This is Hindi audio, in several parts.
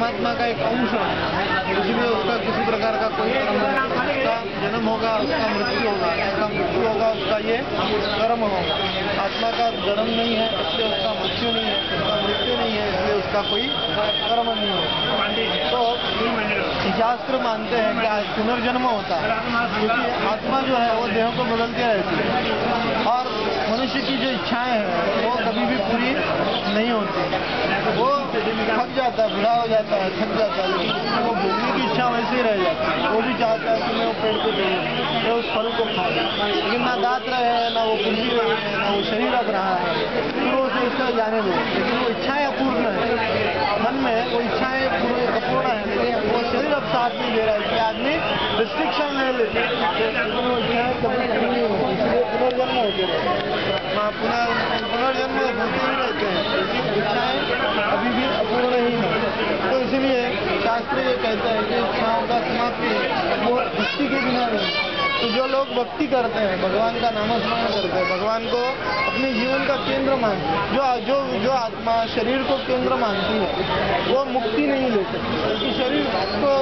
परमात्मा का एक अंश है, इसलिए उसका किसी प्रकार का कोई कर्म नहीं। उसका जन्म होगा, उसका मृत्यु होगा, उसका मृत्यु होगा, उसका ये कर्म होगा। आत्मा का जन्म नहीं है इसलिए उसका मृत्यु नहीं है, उसका मृत्यु नहीं है इसलिए उसका कोई कर्म नहीं है। तो शास्त्र मानते हैं कि पुनर्जन्म होता है, क्योंकि आत्मा जो है वो देह को बदलती रहती है और मनुष्य की जो इच्छाएं हैं वो कभी भी पूरी नहीं होती। वो थक जाता है, बूढ़ा हो जाता है, थक जाता है, लेकिन वो भोगने की इच्छा वैसे ही रह जाती है। वो भी चाहता है कि मैं वो पेड़ को तोड़ूं, मैं उस फल को खाऊं, लेकिन ना दांत रहे हैं, ना वो कुर्सी रही है, ना वो शरीर अब रहा है, पूर्व से उसका जाने दो। लेकिन वो इच्छाएं अपूर्ण है, मन में वो इच्छाएं अपूर्ण है, लेकिन वो शरीर अब साथ नहीं दे रहा है कि आदमी रिस्ट्रिक्शन ले लेते हैं, लेकिन वो इच्छाएं कभी पूरी नहीं होती, इसलिए पुनर्जन्म होते हैं, पुनर्जन्म होते ही रहते हैं, लेकिन इच्छाएं अभी भी अपूर्ण ही है। तो इसलिए शास्त्र ये कहते हैं कि इच्छाओं का समाप्ति वो भक्ति के बिना नहीं। तो जो लोग भक्ति करते हैं, भगवान का नामस्मरण करते हैं, भगवान को अपने जीवन का केंद्र मानते हैं, जो आत्मा शरीर को केंद्र मानती है वो मुक्ति नहीं ले सकती, क्योंकि शरीर तो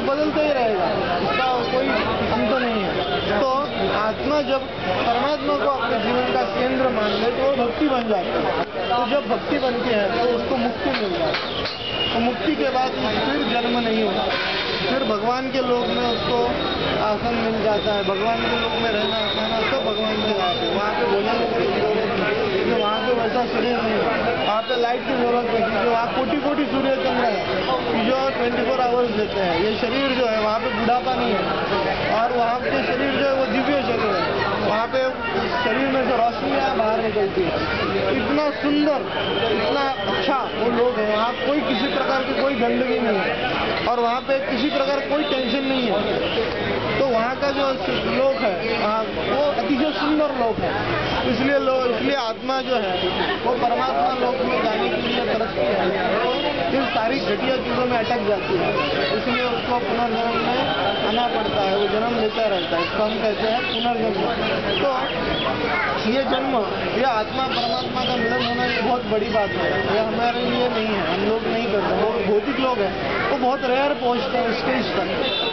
बदलता ही रहेगा, इसका कोई अंत नहीं है। तो आत्मा जब परमात्मा को अपने जीवन का केंद्र मान ले तो वो भक्ति बन जाती है। तो जब भक्ति बनती है तो उसको मुक्ति मिल जाती है। तो मुक्ति के बाद फिर जन्म नहीं होता, फिर भगवान के लोक में उसको आसन मिल जाता है, भगवान के लोक में रहना खाना सब भगवान के साथ है। वहाँ पे भोजन की जरूरत नहीं, क्योंकि वहाँ पे वैसा शरीर नहीं है, वहाँ पे लाइट की जरूरत नहीं, क्योंकि वहाँ कोटि सूर्य चंद्र है जो 24 आवर्स देते हैं। ये शरीर जो है वहाँ पे बुढ़ापा नहीं है, और वहाँ पे शरीर जो है वो दिव्य शरीर है, वहाँ पे शरीर में से रोशनियाँ बाहर निकलती है। इतना सुंदर, इतना अच्छा वो लोग हैं, वहाँ कोई किसी प्रकार की कोई गंदगी नहीं है, और वहाँ पे किसी प्रकार कोई टेंशन नहीं है। तो वहाँ का जो लोक है वो अतिशय सुंदर लोक है, इसलिए आत्मा जो है वो परमात्मा लोक में जाने के लिए तरसती है, तो फिर सारी घटिया चीज़ों में अटक जाती है, इसलिए उसको पुनर्जन्म में आना पड़ता है, वो जन्म लेता रहता है। इसको हम कहते हैं पुनर्जन्म। तो ये जन्म, ये आत्मा परमात्मा का मिलन होना ये बहुत बड़ी बात है, ये हमारे लिए नहीं है, हम लोग नहीं करते। वो भौतिक लोग हैं वो बहुत रेयर पहुँचते हैं स्टेज तक,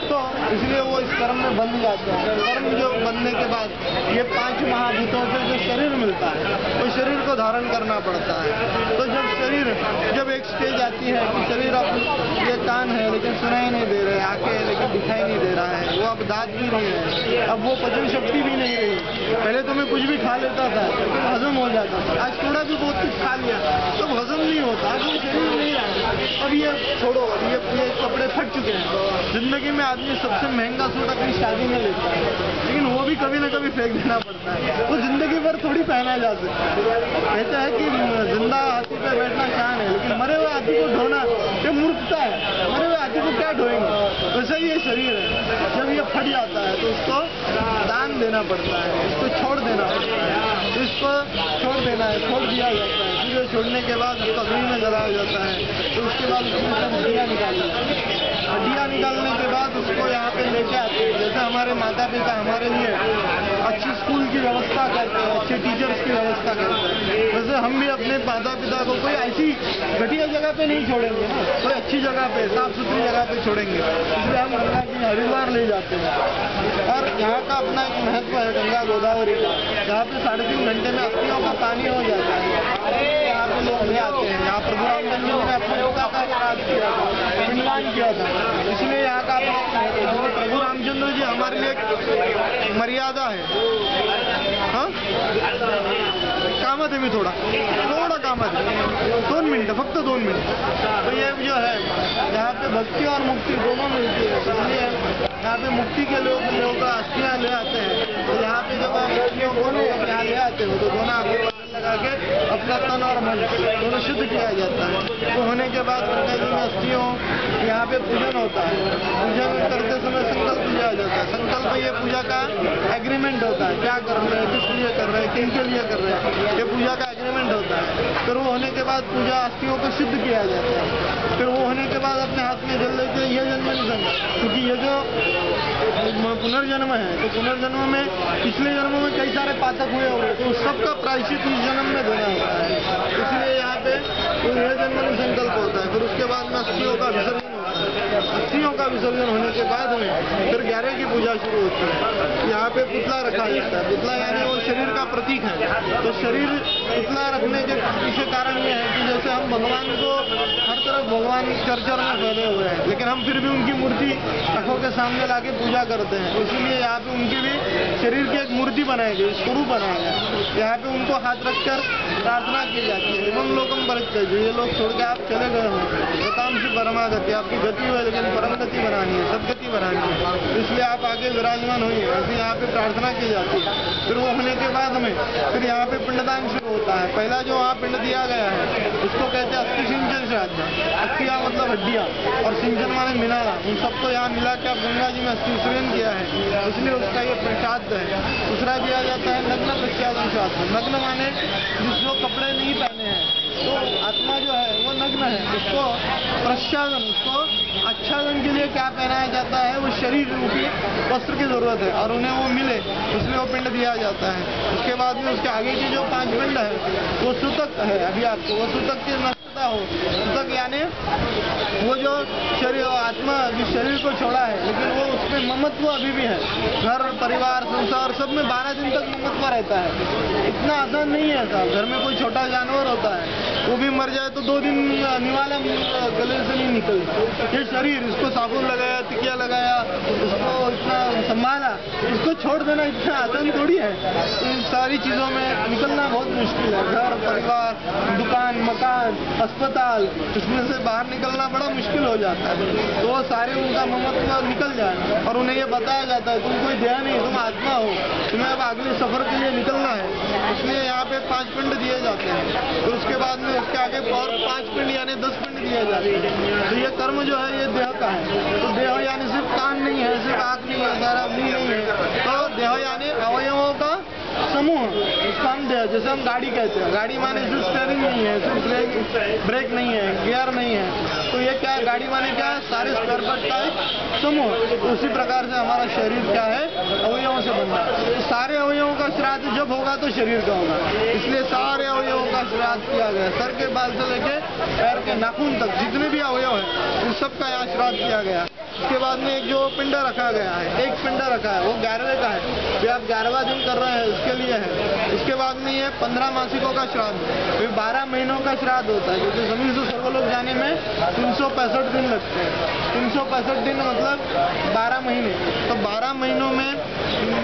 तो इसलिए वो इस कर्म में बंध जाते हैं। कर्म जो बनने के बाद ये 5 महाभूतों से जो शरीर मिलता है तो शरीर को धारण करना पड़ता है। तो जब एक स्टेज आती है कि शरीर अब ये कान है लेकिन सुनाई नहीं दे रहे, आंखें है लेकिन दिखाई नहीं दे रहा है, वो अब दांत भी नहीं है, अब वो पचन शक्ति भी नहीं रही। पहले तो मैं कुछ भी खा लेता था तो हजम हो जाता था, आज थोड़ा भी बहुत कुछ खा लिया तो हजम नहीं होता, अब वो शरीर नहीं रहा। अब ये छोड़ो, अब ये कपड़े फट चुके हैं। जिंदगी में आदमी सबसे महंगा सूट अपनी शादी में लेता है, लेकिन वो भी कभी ना कभी फेंक देना पड़ता है, तो जिंदगी भर थोड़ी पहना जा सकता है। कहता है कि जिंदा हाथी पे बैठना शान है, लेकिन मरे हुए हाथी को ढोना ये मूर्खता है, मरे हुए हाथी को क्या ढोएंगे। वैसे ही ये शरीर है, जब ये फट जाता है तो उसको दान देना पड़ता है, इसको छोड़ देना पड़ता है, तो इसको छोड़ देना है, छोड़ दिया जाता है। फिर ये छोड़ने के बाद उसको अग्नि में जलाया जाता है, तो उसके बाद उसमें से हड्डियाँ निकाली जाती है। हड्डियाँ निकालने के बाद उसको यहाँ पे लेके आते हैं। जैसे हमारे माता पिता हमारे लिए अच्छी स्कूल की व्यवस्था करते हैं, अच्छे टीचर्स की व्यवस्था करते हैं, वैसे हम भी अपने माता पिता को कोई ऐसी घटिया जगह पे नहीं छोड़ेंगे ना, कोई अच्छी जगह पे, साफ सुथरी जगह पे छोड़ेंगे। इसलिए हम गंगा जी हरिद्वार ले जाते हैं, और यहाँ का अपना एक महत्व है गंगा गोदावरी का, जहाँ पे 3.5 घंटे में अस्थियों का पानी हो जाता है। यहाँ पे लोग ले आते हैं, यहाँ प्रभु रामचंद्र जी ने अपने योगा का श्राद्ध किया था, पिंडदान किया था, इसलिए यहाँ का प्रभु रामचंद्र जी हमारे लिए एक मर्यादा है। हाँ, कामत है, मी थोड़ा कामत है, 2 मिनट, फक्त 2 मिनट। तो ये जो है यहाँ पे भक्ति और मुक्ति दोनों मिलती है, इसलिए यहाँ पे मुक्ति के लोग अस्थियाँ ले आते हैं। तो यहाँ पे जब आप अस्थियों को यहाँ ले आते हो तो दोनों आगे लगा के अपना तन और मन दोनों शुद्ध किया जाता है। तो होने के बाद गंगा जी में अस्थियों यहाँ पे पूजन होता है, पूजन करते समय संकल्प लिया जाता है। संकल्प ये पूजा का एग्रीमेंट होता है, क्या कर रहे हैं, किस लिए कर रहे हैं, किन के लिए कर रहे हैं, ये पूजा का एग्रीमेंट होता है। फिर वो होने के बाद पूजा अस्थियों को शुद्ध किया जाता है। फिर वो होने के बाद अपने हाथ में जल लेते हैं, ये जन्म नहीं जन्म, क्योंकि ये जो पुनर्जन्म है तो पुनर्जन्म में पिछले जन्मों में कई सारे पातक हुए होंगे, तो उस सब का प्रायश्चित इस जन्म में देना होता है। इसलिए यहाँ पे ये जन्म संकल्प होता है। फिर उसके बाद में अस्थियों का विसर्जन में फिर 11 की पूजा शुरू होती है। यहाँ पे पुतला रखा जाता है। पुतला यानी वो शरीर का प्रतीक है। तो शरीर पुतला रखने के पीछे कारण ये है कि जैसे हम भगवान को हर तरफ भगवान चर्चा में फैले हुए हैं, लेकिन हम फिर भी उनकी मूर्ति आंखों के सामने लाके पूजा करते हैं। इसीलिए यहाँ पे उनकी भी शरीर की एक मूर्ति बनाई गई, स्वरूप बनाया गया। यहाँ पे उनको हाथ रखकर प्रार्थना की जाती है। एवं लोकम परित्यज्य, जो ये लोग छोड़ के आप चले गए हो, गताम से परमागति, आपकी गति हुई लेकिन परम गति बनानी है, सदगति बनानी है, इसलिए आप आगे विराजमान होइए। ऐसे यहाँ पे प्रार्थना की जाती है। फिर वो होने के बाद में फिर यहाँ पे पिंडदान शुरू होता है। पहला जो वहाँ पिंड दिया गया है उसको कहते हैं अस्थि सिंचन श्राद्ध। अस्थियाँ मतलब हड्डियाँ और सिंचन माने मिलाना, उन सबको यहाँ मिला के आप गंगा जी में अस्थि विसर्जन किया है, इसलिए उसका ये प्रसाद है। दूसरा दिया जाता है नग्न प्रसाद श्राद्ध। नग्न माने जिसको कपड़े नहीं पहने हैं, तो आत्मा जो है वो नग्न है, उसको प्रसादन, उसको आच्छादन के लिए क्या पहनाया जाता है, वो शरीर रूपी वस्त्र की जरूरत है और उन्हें वो मिले, उसमें वो पिंड दिया जाता है। उसके बाद में उसके आगे के जो 5 पिंड है वो सूतक है। अभी आपको वो सूतक की नष्टता हो, सूतक यानी वो जो शरीर आत्मा जिस शरीर को छोड़ा है लेकिन वो उसमें ममत्व अभी भी है। घर परिवार संसार सब में 12 दिन तक ममत्व रहता है। इतना आसान नहीं है साहब। घर में कोई छोटा जानवर होता है, वो भी मर जाए तो 2 दिन निवाला गले से नहीं निकलता। ये शरीर, इसको साबुन लगाया, टिकिया लगाया, इसको इतना संभाला, इसको छोड़ देना इतना आसान थोड़ी है। तो इन सारी चीज़ों में निकलना बहुत मुश्किल है। घर परिवार, दुकान मकान, अस्पताल, इसमें से बाहर निकलना बड़ा मुश्किल हो जाता है। तो वो सारे उनका ममत्व निकल जाए और उन्हें ये बताया जाता है तुम कोई देह नहीं, तुम आत्मा हो, तुम्हें अब अगले सफर के लिए निकलना है। इसलिए यहाँ पे 5 पिंड दिए जाते हैं। तो उसके बाद में उसके आगे और 5 पिंड यानी 10 पिंड दिए जाते हैं। तो ये कर्म जो है ये देह का है। तो देह यानी सिर्फ कान नहीं है, सिर्फ आँख नहीं है, सारा मुंह नहीं है। तो देह यानी अवयवों का समूह, उसको हम देह, जैसे हम गाड़ी कहते हैं, गाड़ी माने सिर्फ स्टीयरिंग नहीं है, सिर्फ ब्रेक नहीं है, गियर नहीं है। तो ये क्या है, गाड़ी माने क्या है, सारे स्पेयर पार्ट का एक समूह। तो उसी प्रकार से हमारा शरीर क्या है, अवयवों से बनता है। तो सारे अवयवों का श्राद्ध जब होगा तो शरीर का होगा, इसलिए सारे अवयवों का श्राद्ध किया गया। सर के बाल से लेके पैर के नाखून तक जितने भी अवयव है उन सबका यहाँ श्राद्ध किया गया। उसके बाद में एक जो पिंड रखा गया है, एक पिंड रखा है, वो 11वें का है, जो आप 11वां दिन कर रहे हैं उसके लिए है। उसके बाद में ये 15 मासिकों का श्राद्ध, फिर 12 महीनों का श्राद्ध होता है, क्योंकि जमीन से सर्वलोक जाने में 365 दिन लगते हैं। 365 दिन मतलब 12 महीने। तो 12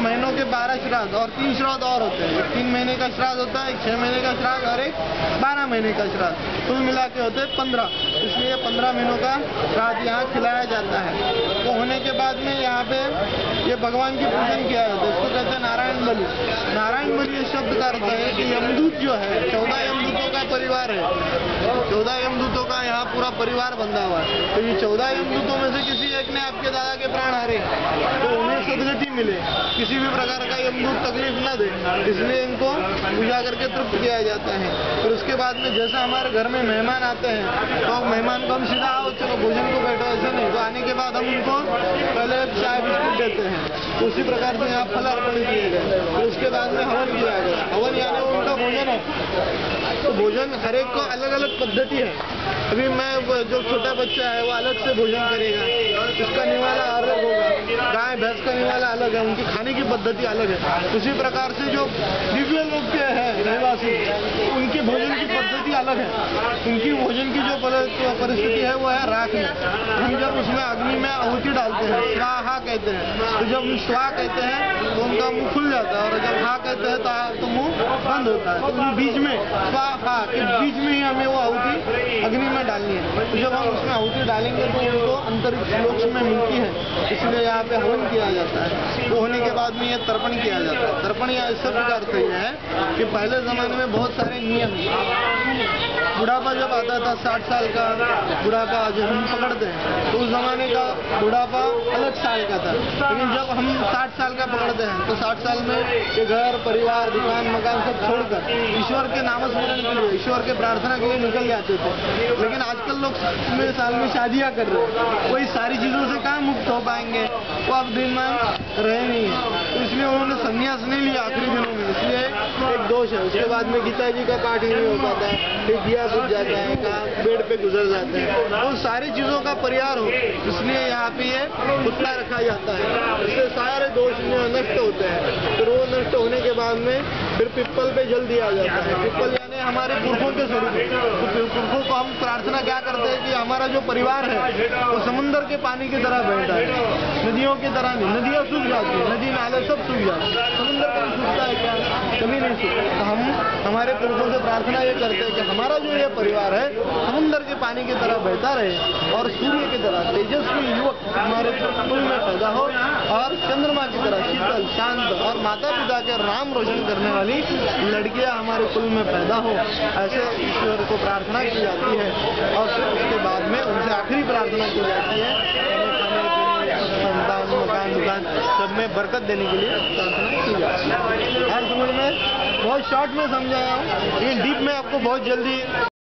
महीनों के 12 श्राद्ध और 3 श्राद्ध और होते हैं। 3 महीने का श्राद्ध होता है, 6 महीने का श्राद्ध और एक 12 महीने का श्राद्ध, कुल मिला के होते हैं 15। इसलिए 15 महीनों का श्राद्ध यहाँ खिलाया जाता है। तो होने के बाद में यहाँ पे ये भगवान की पूजन किया जाता है। इसको कहते हैं नारायण बलि। नारायण बलि ये शब्द का अर्थ है कि यमदूत जो है 14 यमदूतों का परिवार है। 14 यमदूतों का यहाँ पूरा परिवार बंधा हुआ है। तो ये 14 यमदूतों में से किसी एक ने आपके दादा के प्राण हारे तो उन्हें सदगति मिले, किसी भी प्रकार का यमदूत तकलीफ न दे, इसलिए इनको पूजा करके तृप्त किया जाता है। फिर उसके बाद में जैसा हमारे घर में मेहमान आते हैं तो मेहमान को हम सीधा आओ चलो भोजन को बैठो, ऐसा नहीं। तो आने के बाद हम उनको पहले चाय बिस्कुट देते हैं। तो उसी प्रकार से यहाँ फल अर्पण किए गए। फिर उसके बाद में हवन किया गया। हवन यानी वो उनका भोजन है। तो भोजन हर एक को अलग अलग पद्धति है। अभी मैं जो छोटा बच्चा है वो अलग से भोजन करेगा, उसका निवाला अलग होगा, गाय भैंस का निवाला अलग है, उनकी खाने की पद्धति अलग है। उसी प्रकार से जो दिव्य लोक के हैं रहवासी, उनकी भोजन की पद्धति अलग है। उनकी भोजन की जो परिस्थिति है वो है राख में। हम जब उसमें अग्नि में आहुति डालते हैं, स्वाहा कहते हैं, तो जब स्वा कहते हैं तो उनका मुंह खुल जाता है और जब हा कहते हैं तो मुंह बंद होता है। तो बीच में स्वाहा के बीच में ही हमें वो आहुति अग्नि में डालनी है। तो जब हम उसमें आहुति डालेंगे तो उनको अंतरिक्ष लोक में मिलती है, इसलिए यहाँ पे हवन किया जाता है। वो होने के बाद में ये तर्पण किया जाता है। तर्पण या इस प्रकार से ये है कि पहले ज़माने में बहुत सारे नियम, बुढ़ापा जब आता था 60 साल का बुढ़ापा जो हम पकड़ते हैं तो उस जमाने का बुढ़ापा अलग साल का था। लेकिन जब हम 60 साल का पकड़ते हैं तो 60 साल में ये घर परिवार दुकान मकान सब छोड़कर ईश्वर के नामस्मरण के लिए, ईश्वर के प्रार्थना के लिए निकल जाते थे। लेकिन आजकल लोग 60वें साल में शादियाँ कर रहे हैं, वही सारी चीज़ों से कहाँ मुक्त हो पाएंगे, वो अब दिन में रहे नहीं है। तो इसलिए उन्होंने संन्यास नहीं लिया आखिरी दिनों में। नहीं, इसलिए एक दोष है। उसके बाद में गीता जी का पाठ ही नहीं हो पाता, फिर दिया बुझ जाता है, काम बेड पे गुजर जाते हैं, उन सारी चीज़ों का परिहार हो, इसलिए यहाँ पे ये कुत्ता रखा जाता है। इससे सारे दोष नष्ट होते हैं। फिर वो नष्ट होने के बाद में फिर पिप्पल पे जल दिया जाता है। पिप्पल यानी हमारे पुरखों के स्वरूप। तो पुरखों को हम प्रार्थना क्या करते हैं कि हमारा जो परिवार है वो समुद्र के पानी की तरह बहता है, नदियों की तरह नहीं। नदियाँ सूख जाती है, नदी नाले सब सूख जाते हैं, समुद्र कभी सूखता है क्या? कभी नहीं सूखता। तो हम हमारे पुरखों से प्रार्थना ये करते हैं कि हमारा जो ये परिवार है समुद्र के पानी की तरह बहता रहे और सूर्य की तरह तेजस्वी युवक हमारे कुल में पैदा हो और चंद्रमा की तरह शीतल शांत और माता पिता के नाम रोशन करने वाली लड़कियां हमारे कुल में पैदा हो, ऐसे ईश्वर को प्रार्थना की जाती है। और फिर उसके बाद में उनसे आखिरी प्रार्थना की जाती है, संतान मकान सब में बरकत देने के लिए प्रार्थना की जाती है। हर समझ में बहुत शॉर्ट में समझाया हूँ, लेकिन डीप में आपको बहुत जल्दी